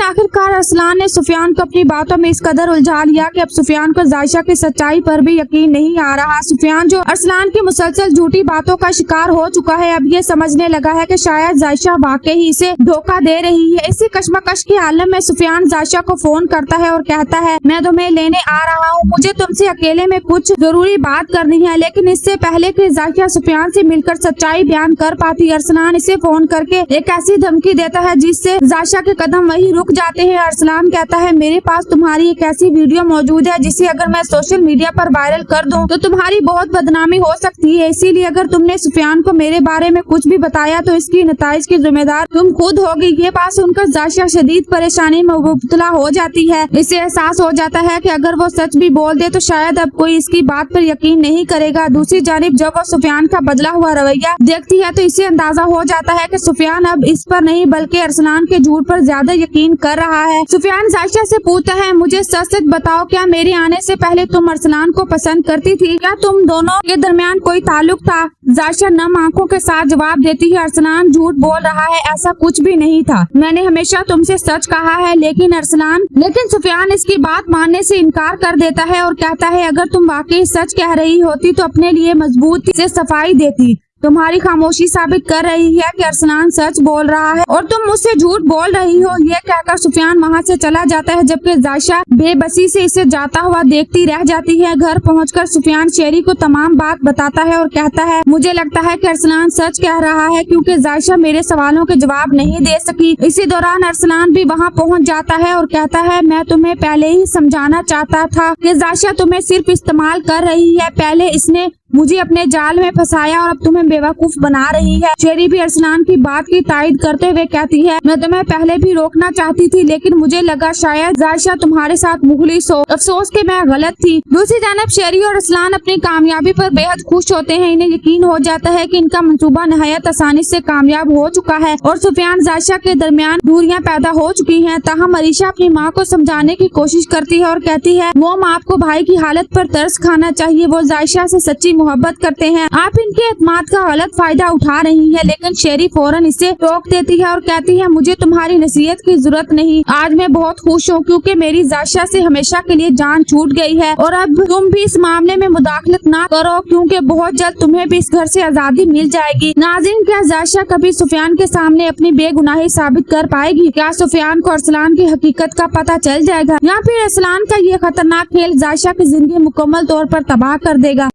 आखिरकार अरसलान ने सुफियान को अपनी बातों में इस कदर उलझा लिया कि अब सुफियान को जायशा की सच्चाई पर भी यकीन नहीं आ रहा। सुफियान जो अरसलान की मुसलसल झूठी बातों का शिकार हो चुका है, अब ये समझने लगा है कि शायद जायशा वाकई ही इसे धोखा दे रही है। इसी कश्मकश के आलम में सुफियान जायशा को फोन करता है और कहता है, मैं तुम्हें लेने आ रहा हूँ, मुझे तुमसे अकेले में कुछ जरूरी बात करनी है। लेकिन इससे पहले कि जायशा सुफियान से मिलकर सच्चाई बयान कर पाती, अरसलान इसे फोन करके एक ऐसी धमकी देता है जिससे जायशा के कदम वही रुक जाते हैं। अरसलान कहता है, मेरे पास तुम्हारी एक ऐसी वीडियो मौजूद है जिसे अगर मैं सोशल मीडिया पर वायरल कर दूं तो तुम्हारी बहुत बदनामी हो सकती है। इसीलिए अगर तुमने सुफियान को मेरे बारे में कुछ भी बताया तो इसकी नताइज की जिम्मेदार तुम खुद होगी। ये बात सुनकर जायशा शदीद परेशानी में मुब्तला हो जाती है। इसे एहसास हो जाता है कि अगर वो सच भी बोल दे तो शायद अब कोई इसकी बात पर यकीन नहीं करेगा। दूसरी जानिब जब वो सुफियान का बदला हुआ रवैया देखती है तो इसे अंदाजा हो जाता है कि सुफियान अब इस पर नहीं बल्कि अरसलान के झूठ पर ज्यादा यकीन कर रहा है। सुफियान जायशा से पूछता है, मुझे सच सच बताओ, क्या मेरे आने से पहले तुम अरसलान को पसंद करती थी? क्या तुम दोनों के दरमियान कोई ताल्लुक था? जायशा नम आंखों के साथ जवाब देती है, अरसलान झूठ बोल रहा है, ऐसा कुछ भी नहीं था, मैंने हमेशा तुमसे सच कहा है। लेकिन सुफियान इसकी बात मानने से इनकार कर देता है और कहता है, अगर तुम वाकई सच कह रही होती तो अपने लिए मजबूती से सफाई देती। तुम्हारी खामोशी साबित कर रही है कि अरसलान सच बोल रहा है और तुम मुझसे झूठ बोल रही हो। ये कहकर सुफियान वहाँ से चला जाता है, जबकि जायशा बेबसी से इसे जाता हुआ देखती रह जाती है। घर पहुंचकर सुफियान शेरी को तमाम बात बताता है और कहता है, मुझे लगता है कि अरसलान सच कह रहा है क्योंकि जायशा मेरे सवालों के जवाब नहीं दे सकी। इसी दौरान अरसलान भी वहाँ पहुँच जाता है और कहता है, मैं तुम्हें पहले ही समझाना चाहता था कि जायशा तुम्हें सिर्फ इस्तेमाल कर रही है। पहले इसने मुझे अपने जाल में फंसाया और अब तुम्हें बेवकूफ बना रही है। शेरी भी अरसलान की बात की तायद करते हुए कहती है, मैं तुम्हें पहले भी रोकना चाहती थी लेकिन मुझे लगा शायद जायशा तुम्हारे साथ मुखलिस हो। अफसोस कि मैं गलत थी। दूसरी जानब शेरी और अरसलान अपनी कामयाबी पर बेहद खुश होते हैं। इन्हें यकीन हो जाता है कि इनका मंसूबा नहायत आसानी से कामयाब हो चुका है और सुफियान जायशा के दरमियान दूरियां पैदा हो चुकी हैं। ताहम अरीशा अपनी माँ को समझाने की कोशिश करती है और कहती है, वो माँ को भाई की हालत पर तरस खाना चाहिए, वो जायशा से सच्ची मोहब्बत करते हैं, आप इनके एतमाद का गलत फायदा उठा रही है। लेकिन शेरी फौरन इसे रोक देती है और कहती है, मुझे तुम्हारी नसीहत की जरूरत नहीं, आज मैं बहुत खुश हूँ क्योंकि मेरी जायशा से हमेशा के लिए जान छूट गई है और अब तुम भी इस मामले में मुदाखलत ना करो क्योंकि बहुत जल्द तुम्हें भी इस घर से आजादी मिल जाएगी। नाज़रीन, क्या जायशा कभी सुफियान के सामने अपनी बेगुनाही साबित कर पाएगी? क्या सुफियान को अरसलान की हकीकत का पता चल जाएगा या फिर अरसलान का ये खतरनाक खेल जायशा की जिंदगी मुकम्मल तौर पर तबाह कर देगा?